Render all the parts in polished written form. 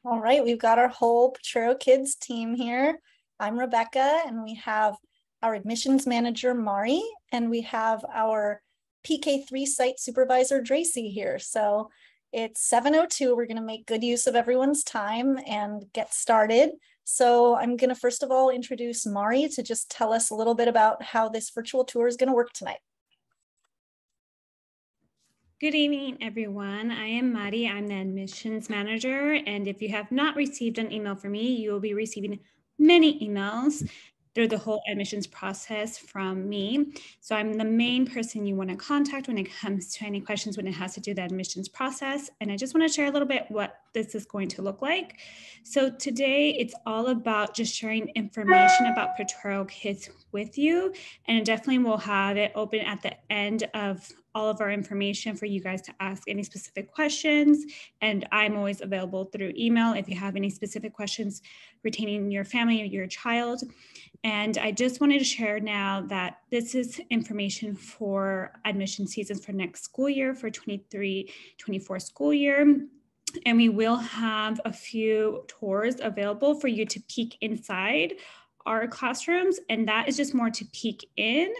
All right, we've got our whole Potrero Kids team here. I'm Rebecca, and we have our admissions manager, Mari, and we have our PK3 site supervisor, Dracy, here. So it's 7:02. We're going to make good use of everyone's time and get started. So I'm going to first of all introduce Mari to just tell us a little bit about how this virtual tour is going to work tonight. Good evening, everyone. I am Mari. I'm the admissions manager. And if you have not received an email from me, you will be receiving many emails through the whole admissions process from me. So I'm the main person you want to contact when it comes to any questions when it has to do the admissions process. And I just want to share a little bit what this is going to look like. So today it's all about just sharing information about Potrero Kids with you. And definitely we'll have it open at the end of all of our information for you guys to ask any specific questions. And I'm always available through email if you have any specific questions retaining your family or your child. And I just wanted to share now that this is information for admission seasons for next school year, for 23-24 school year. And we will have a few tours available for you to peek inside our classrooms, and that is just more to peek in,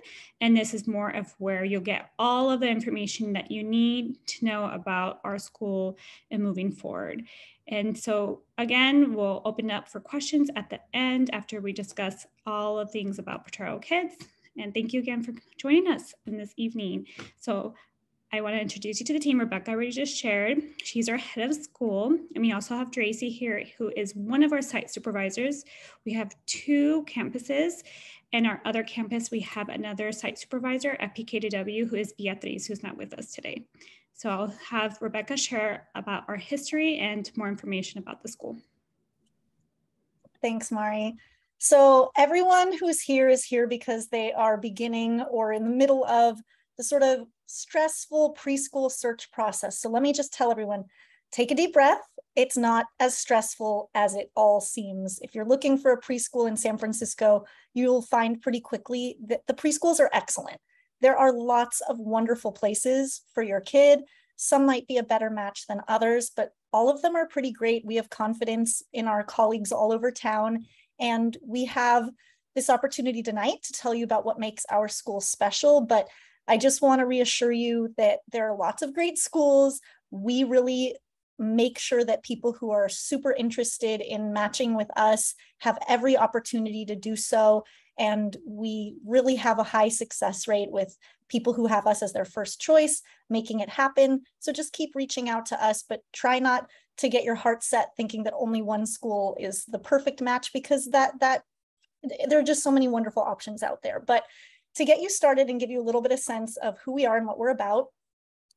and this is more of where you'll get all of the information that you need to know about our school and moving forward. And so again, we'll open up for questions at the end after we discuss all of things about Potrero Kids. And thank you again for joining us in this evening. So I want to introduce you to the team. Rebecca already just shared. She's our head of school. And we also have Dracy here, who is one of our site supervisors. We have 2 campuses. And our other campus, we have another site supervisor at PKW, who is Beatriz, who's not with us today. So I'll have Rebecca share about our history and more information about the school. Thanks, Mari. So everyone who's here is here because they are beginning or in the middle of the sort of stressful preschool search process. So let me just tell everyone, take a deep breath. It's not as stressful as it all seems. If you're looking for a preschool in San Francisco, you'll find pretty quickly that the preschools are excellent. There are lots of wonderful places for your kid. Some might be a better match than others, but all of them are pretty great. We have confidence in our colleagues all over town, and we have this opportunity tonight to tell you about what makes our school special. But I just want to reassure you that there are lots of great schools. We really make sure that people who are super interested in matching with us have every opportunity to do so. And we really have a high success rate with people who have us as their first choice, making it happen. So just keep reaching out to us, but try not to get your heart set thinking that only one school is the perfect match, because there are just so many wonderful options out there. But to get you started and give you a little bit of sense of who we are and what we're about,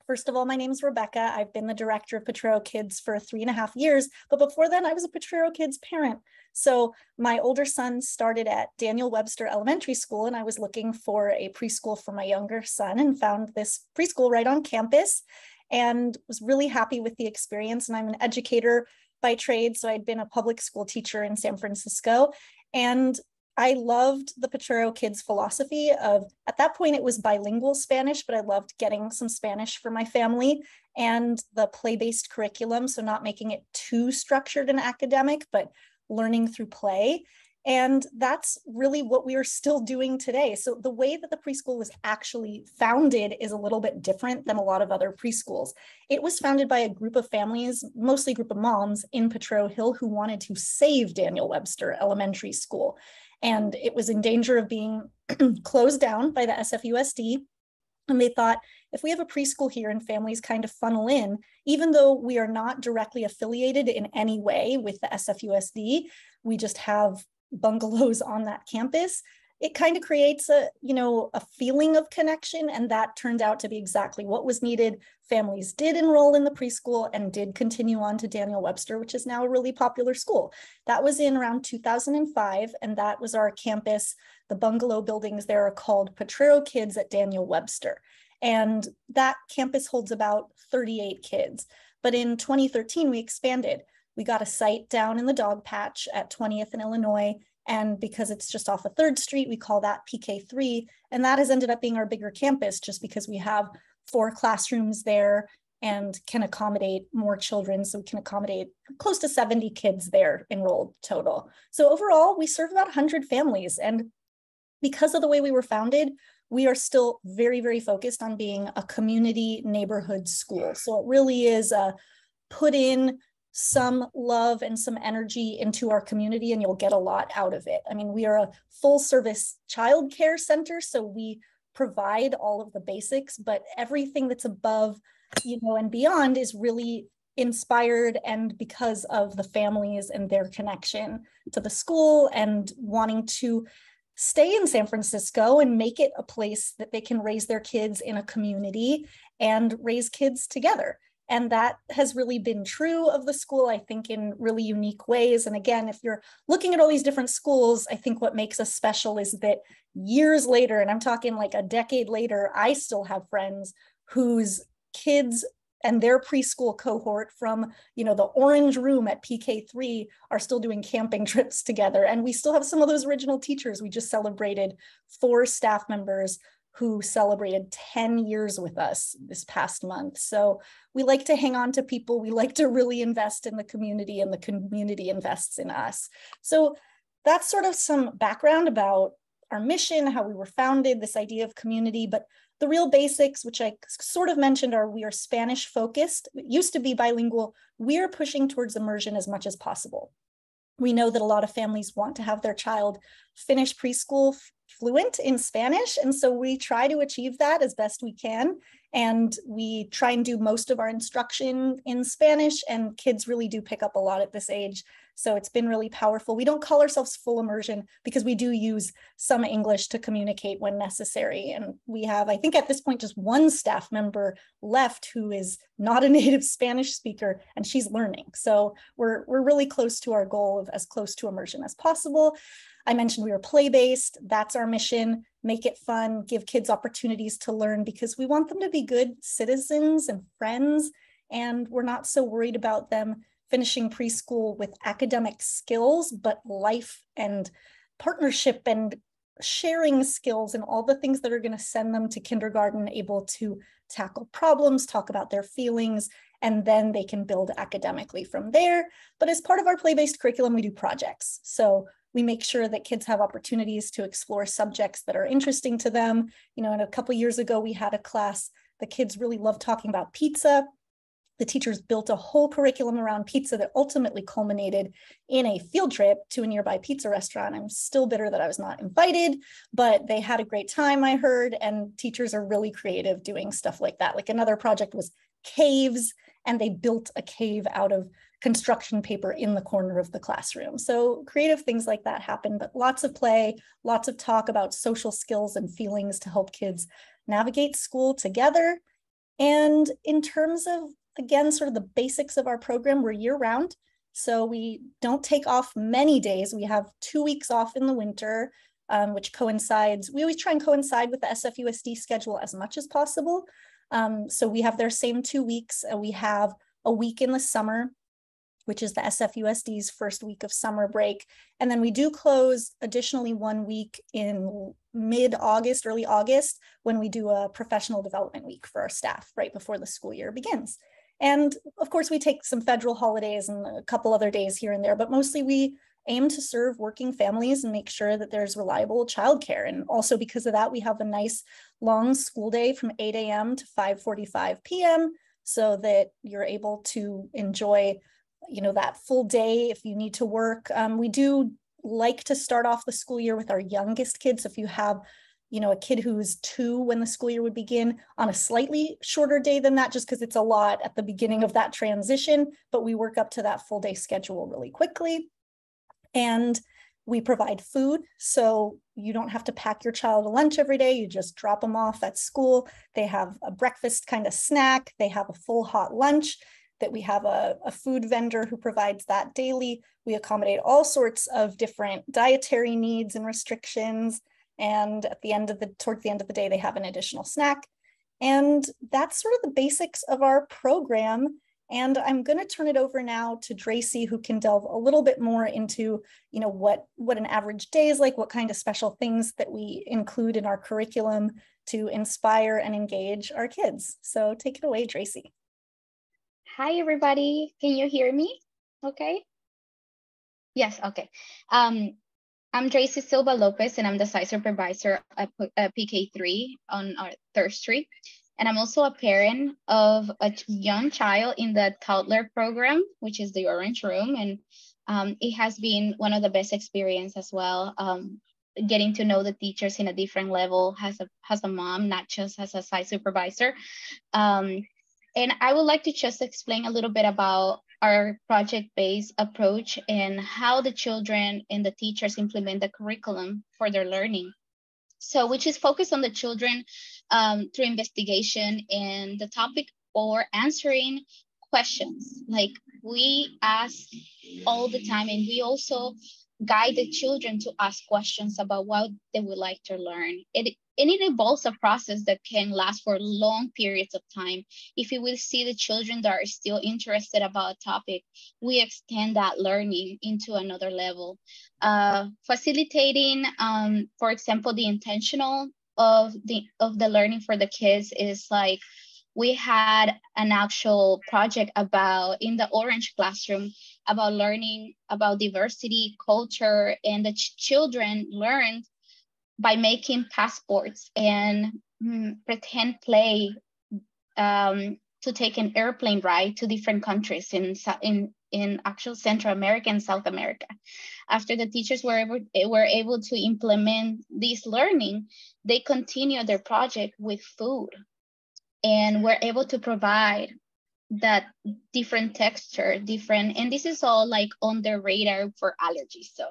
first of all, my name is Rebecca. I've been the director of Potrero Kids for 3.5 years, but before then I was a Potrero Kids parent. So my older son started at Daniel Webster Elementary School, and I was looking for a preschool for my younger son and found this preschool right on campus and was really happy with the experience. And I'm an educator by trade, so I'd been a public school teacher in San Francisco, and I loved the Potrero Kids philosophy of, at that point it was bilingual Spanish, but I loved getting some Spanish for my family, and the play-based curriculum. So not making it too structured and academic, but learning through play. And that's really what we are still doing today. So the way that the preschool was actually founded is a little bit different than a lot of other preschools. It was founded by a group of families, mostly a group of moms in Potrero Hill, who wanted to save Daniel Webster Elementary School. And it was in danger of being closed down by the SFUSD. And they thought, if we have a preschool here and families kind of funnel in, even though we are not directly affiliated in any way with the SFUSD, we just have bungalows on that campus, it kind of creates a feeling of connection. And that turned out to be exactly what was needed. Families did enroll in the preschool and did continue on to Daniel Webster, which is now a really popular school. That was in around 2005, and that was our campus. The bungalow buildings there are called Potrero Kids at Daniel Webster. And that campus holds about 38 kids. But in 2013, we expanded. We got a site down in the dog patch at 20th and Illinois. And because it's just off of 3rd Street, we call that PK3. And that has ended up being our bigger campus just because we have 4 classrooms there and can accommodate more children. So we can accommodate close to 70 kids there enrolled total. So overall, we serve about 100 families. And because of the way we were founded, we are still very, very focused on being a community neighborhood school. So it really is put in some love and some energy into our community, and you'll get a lot out of it. I mean, we are a full service childcare center, so we provide all of the basics, but everything that's above, and beyond is really inspired and because of the families and their connection to the school and wanting to stay in San Francisco and make it a place that they can raise their kids in a community and raise kids together. And that has really been true of the school, I think, in really unique ways. And again, if you're looking at all these different schools, I think what makes us special is that years later, and I'm talking like a decade later, I still have friends whose kids and their preschool cohort from, the orange room at PK3 are still doing camping trips together. And we still have some of those original teachers. We just celebrated 4 staff members who celebrated 10 years with us this past month. So we like to hang on to people. We like to really invest in the community, and the community invests in us. So that's sort of some background about our mission, how we were founded, this idea of community. But the real basics, which I sort of mentioned, are we are Spanish focused. It used to be bilingual. We are pushing towards immersion as much as possible. We know that a lot of families want to have their child finish preschool fluent in Spanish. And so we try to achieve that as best we can. And we try and do most of our instruction in Spanish, and kids really do pick up a lot at this age. So it's been really powerful. We don't call ourselves full immersion because we do use some English to communicate when necessary. And we have, I think at this point, just one staff member left who is not a native Spanish speaker, and she's learning. So we're really close to our goal of as close to immersion as possible. I mentioned we were play-based. That's our mission. Make it fun, give kids opportunities to learn, because we want them to be good citizens and friends. And we're not so worried about them finishing preschool with academic skills, but life and partnership and sharing skills and all the things that are going to send them to kindergarten able to tackle problems, talk about their feelings, and then they can build academically from there. But as part of our play-based curriculum, we do projects. So we make sure that kids have opportunities to explore subjects that are interesting to them. And a couple of years ago, we had a class, the kids really loved talking about pizza. The teachers built a whole curriculum around pizza that ultimately culminated in a field trip to a nearby pizza restaurant. I'm still bitter that I was not invited, but they had a great time, I heard, and teachers are really creative doing stuff like that. Like another project was caves, and they built a cave out of construction paper in the corner of the classroom. So creative things like that happen, but lots of play, lots of talk about social skills and feelings to help kids navigate school together. And in terms of, again, sort of the basics of our program, we're year round. So we don't take off many days. We have 2 weeks off in the winter, which coincides, we always try and coincide with the SFUSD schedule as much as possible. So we have their same 2 weeks. We have a week in the summer, which is the SFUSD's first week of summer break. And then we do close additionally 1 week in mid-August, early August, when we do a professional development week for our staff right before the school year begins. And of course, we take some federal holidays and a couple other days here and there, but mostly we aim to serve working families and make sure that there's reliable childcare. And also because of that, we have a nice long school day from 8 a.m. to 5:45 p.m. so that you're able to enjoy that full day if you need to work. We do like to start off the school year with our youngest kids. So if you have, a kid who's 2 when the school year would begin, on a slightly shorter day than that, just because it's a lot at the beginning of that transition, but we work up to that full day schedule really quickly. And we provide food, so you don't have to pack your child a lunch every day. You just drop them off at school. They have a breakfast kind of snack. They have a full hot lunch that we have a food vendor who provides that daily. We accommodate all sorts of different dietary needs and restrictions. And towards the end of the day, they have an additional snack. And that's sort of the basics of our program. And I'm going to turn it over now to Tracy, who can delve a little bit more into, what an average day is like, what kind of special things that we include in our curriculum to inspire and engage our kids. So take it away, Tracy. Hi, everybody. Can you hear me? Okay. Yes. Okay. Um, I'm Tracy Silva Lopez, and I'm the site supervisor at PK3 on our third street. And I'm also a parent of a young child in the toddler program, which is the Orange Room. And it has been one of the best experience as well. Getting to know the teachers in a different level as a mom, not just as a site supervisor. Um, and I would like to just explain a little bit about our project-based approach and how the children and the teachers implement the curriculum for their learning. So, which is focused on the children through investigation and the topic or answering questions. Like we ask all the time, and we also guide the children to ask questions about what they would like to learn. And it involves a process that can last for long periods of time. If you will see the children that are still interested about a topic, we extend that learning into another level. Facilitating, for example, the intentional of the learning for the kids is like we had an actual project about in the Orange classroom about learning about diversity, culture, and the children learned by making passports and pretend play to take an airplane ride to different countries in actual Central America and South America. After the teachers were able to implement this learning, they continued their project with food and were able to provide that different texture, different, and this is all like on their radar for allergies. So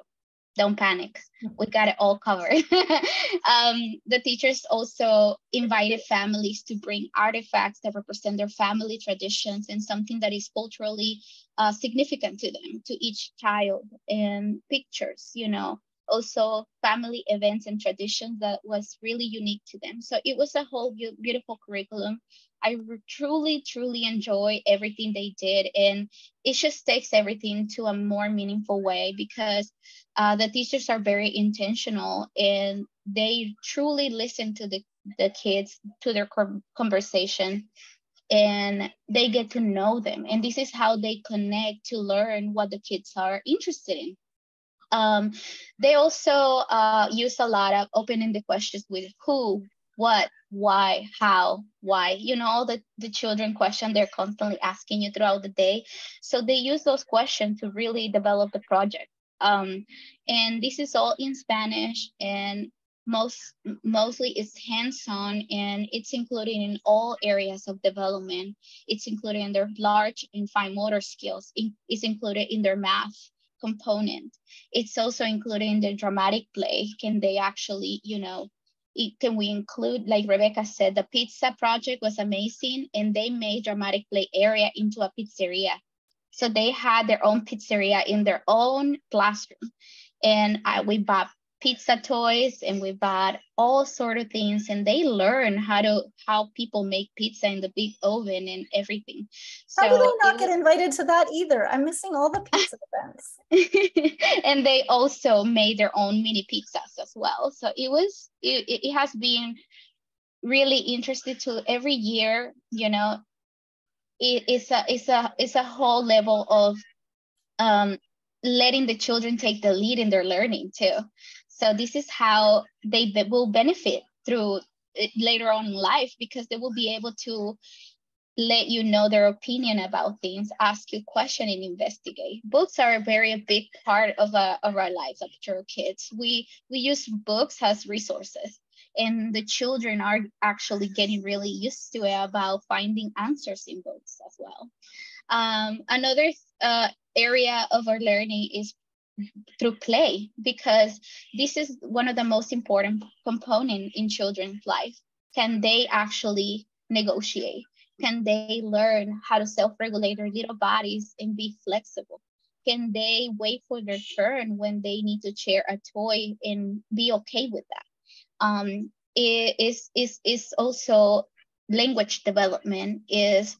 don't panic. We got it all covered. The teachers also invited families to bring artifacts that represent their family traditions and something that is culturally significant to them, to each child, and pictures, also family events and traditions that was really unique to them. So it was a whole beautiful curriculum. I truly, truly enjoy everything they did. And it just takes everything to a more meaningful way because the teachers are very intentional and they truly listen to the kids, to their conversation, and they get to know them. And this is how they connect to learn what the kids are interested in. They also use a lot of open-ended questions with who, what, why, how, why, all the children question they're constantly asking you throughout the day. So they use those questions to really develop the project. And this is all in Spanish, and mostly it's hands-on, and it's included in all areas of development. It's included in their large and fine motor skills. It's included in their math component. It's also included in the dramatic play. Can they actually, can we include, like Rebecca said, the pizza project was amazing, and they made dramatic play area into a pizzeria. So they had their own pizzeria in their own classroom. And we bought pizza toys and we bought all sort of things, and they learn how people make pizza in the big oven and everything. So how did I not get invited to that either? I'm missing all the pizza events. And they also made their own mini pizzas as well. So it has been really interesting to every year, it's a whole level of letting the children take the lead in their learning too. So this is how they will benefit through later on in life, because they will be able to let you know their opinion about things, ask you questions, and investigate. Books are a very big part of our lives at Potrero Kids. We use books as resources, and the children are actually getting really used to it about finding answers in books as well. Another area of our learning is through play, because this is one of the most important components in children's life. Can they actually negotiate? Can they learn how to self-regulate their little bodies and be flexible? Can they wait for their turn when they need to share a toy and be okay with that? It is also language development, is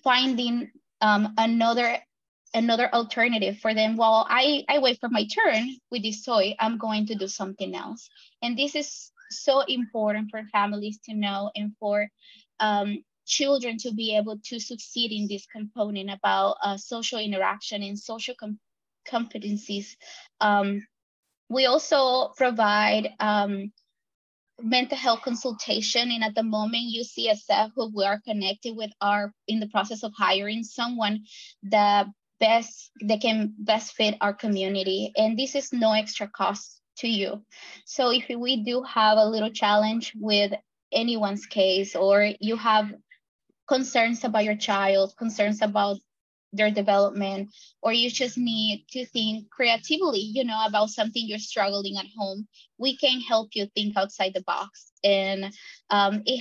finding another alternative for them. While I wait for my turn with this toy, I'm going to do something else. And this is so important for families to know, and for children to be able to succeed in this component about social interaction and social competencies. We also provide mental health consultation, and at the moment UCSF, who we are connected with, are in the process of hiring someone that can best fit our community, and this is no extra cost to you. So if we do have a little challenge with anyone's case, or you have concerns about your child, concerns about their development, or you just need to think creatively, you know, about something you're struggling at home, we can help you think outside the box. And it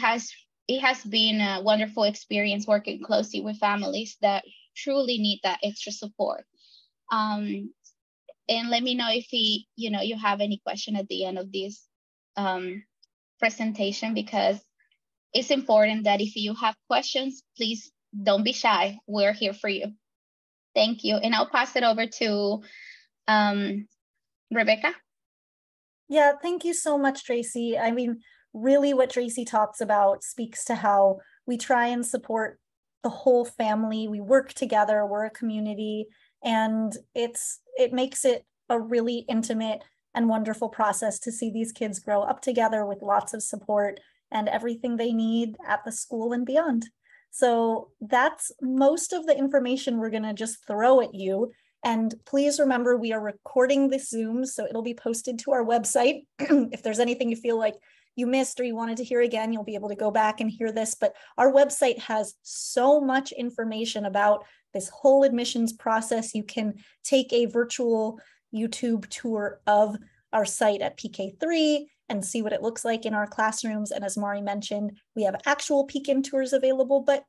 has been a wonderful experience working closely with families that truly need that extra support. And let me know if you have any question at the end of this presentation, because it's important that if you have questions, please don't be shy. We're here for you. Thank you. And I'll pass it over to Rebecca. Yeah, thank you so much, Tracy. I mean, really what Tracy talks about speaks to how we try and support the whole family. We work together, we're a community, and it makes it a really intimate and wonderful process to see these kids grow up together with lots of support and everything they need at the school and beyond. So that's most of the information we're going to just throw at you. And please remember, we are recording this Zoom, so it'll be posted to our website. If there's anything you feel like you missed or you wanted to hear again, you'll be able to go back and hear this. But our website has so much information about this whole admissions process. You can take a virtual YouTube tour of our site at PK3 and see what it looks like in our classrooms. And as Mari mentioned, we have actual peek-in tours available. But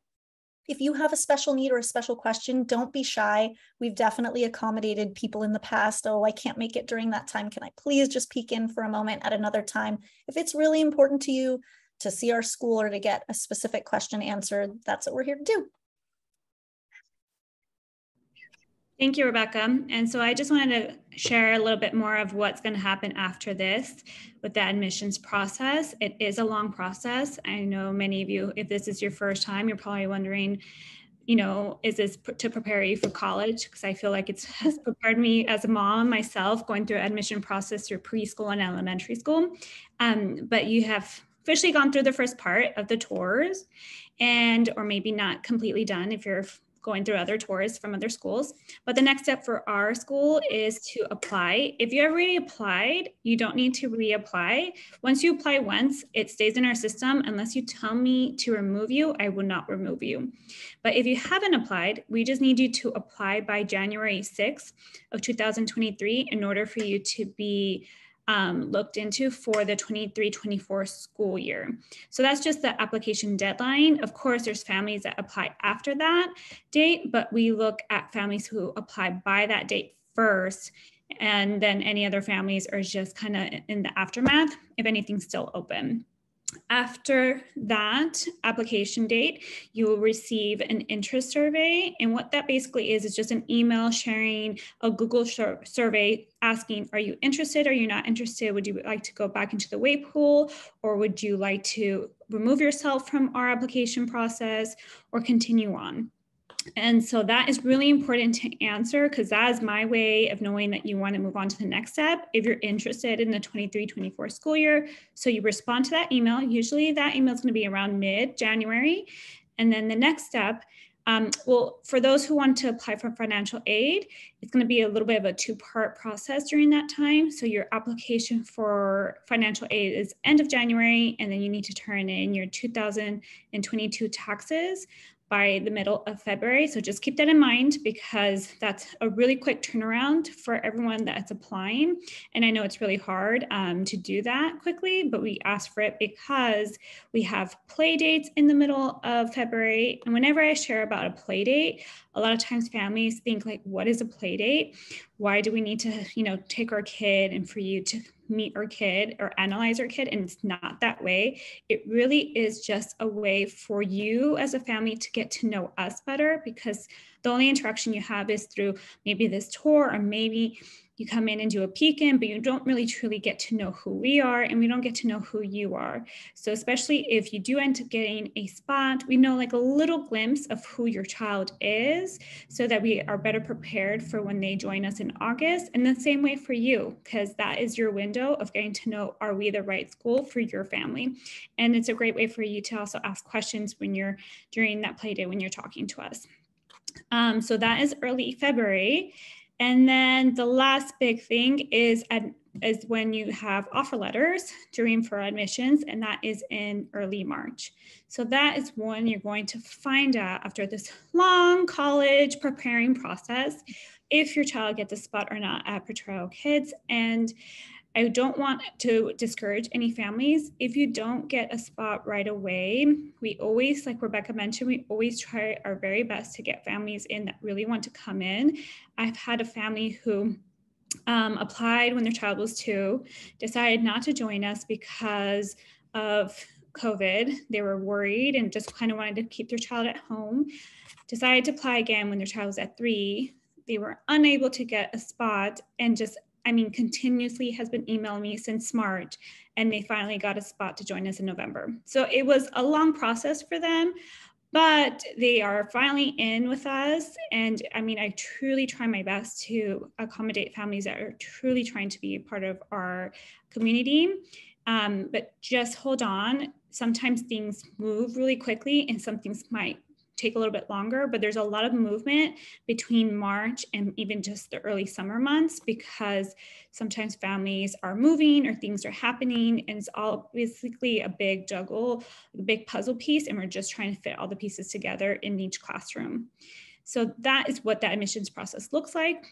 if you have a special need or a special question, don't be shy. We've definitely accommodated people in the past. Oh, I can't make it during that time. Can I please just peek in for a moment at another time? If it's really important to you to see our school or to get a specific question answered, that's what we're here to do. Thank you, Rebecca. And so I just wanted to share a little bit more of what's going to happen after this with the admissions process. It is a long process. I know many of you, if this is your first time, you're probably wondering, you know, is this to prepare you for college? Because I feel like it has prepared me as a mom myself, going through admission process through preschool and elementary school. But you have officially gone through the first part of the tours, or maybe not completely done if you're going through other tours from other schools. But the next step for our school is to apply. If you already applied, you don't need to reapply. Once you apply once, it stays in our system. Unless you tell me to remove you, I will not remove you. But if you haven't applied, we just need you to apply by January 6th of 2023 in order for you to be looked into for the 23-24 school year. So that's just the application deadline. Of course, there's families that apply after that date, but we look at families who apply by that date first, and then any other families are just kind of in the aftermath if anything's still open. After that application date, you will receive an interest survey. And what that basically is just an email sharing a Google survey asking, are you interested? Are you not interested? Would you like to go back into the wait pool? Or would you like to remove yourself from our application process or continue on? And so that is really important to answer, because that is my way of knowing that you want to move on to the next step if you're interested in the 23-24 school year. So you respond to that email. Usually that email is going to be around mid-January. And then the next step, well, for those who want to apply for financial aid, it's going to be a little bit of a two-part process during that time. So your application for financial aid is end of January, and then you need to turn in your 2022 taxes by the middle of February. So just keep that in mind, because that's a really quick turnaround for everyone that's applying. And I know it's really hard to do that quickly, but we ask for it because we have play dates in the middle of February. And whenever I share about a play date, a lot of times families think like, what is a play date? Why do we need to, take our kid and for you to meet our kid or analyze our kid? And it's not that way. It really is just a way for you as a family to get to know us better, because The only interaction you have is through maybe this tour, or maybe you come in and do a peek in, but you don't really truly get to know who we are, and we don't get to know who you are. So especially if you do end up getting a spot, we know like a little glimpse of who your child is, so that we are better prepared for when they join us in August. And the same way for you, because that is your window of getting to know, are we the right school for your family? And it's a great way for you to also ask questions when you're during that play day, when you're talking to us. So that is early February. And then the last big thing is when you have offer letters for admissions, and that is in early March. So that is when you're going to find out, after this long college preparing process, if your child gets a spot or not at Potrero Kids. And I don't want to discourage any families. If you don't get a spot right away, we always, like Rebecca mentioned, we always try our very best to get families in that really want to come in. I've had a family who applied when their child was 2, decided not to join us because of COVID. They were worried and just kind of wanted to keep their child at home. Decided to apply again when their child was at 3. They were unable to get a spot, and just, I mean, continuously has been emailing me since March, and they finally got a spot to join us in November. So it was a long process for them, but they are finally in with us. And I mean, I truly try my best to accommodate families that are truly trying to be a part of our community. But just hold on. Sometimes things move really quickly, and some things might take a little bit longer, but there's a lot of movement between March and even just the early summer months, because sometimes families are moving or things are happening, and it's all basically a big juggle, a big puzzle piece, and we're just trying to fit all the pieces together in each classroom. So that is what that admissions process looks like.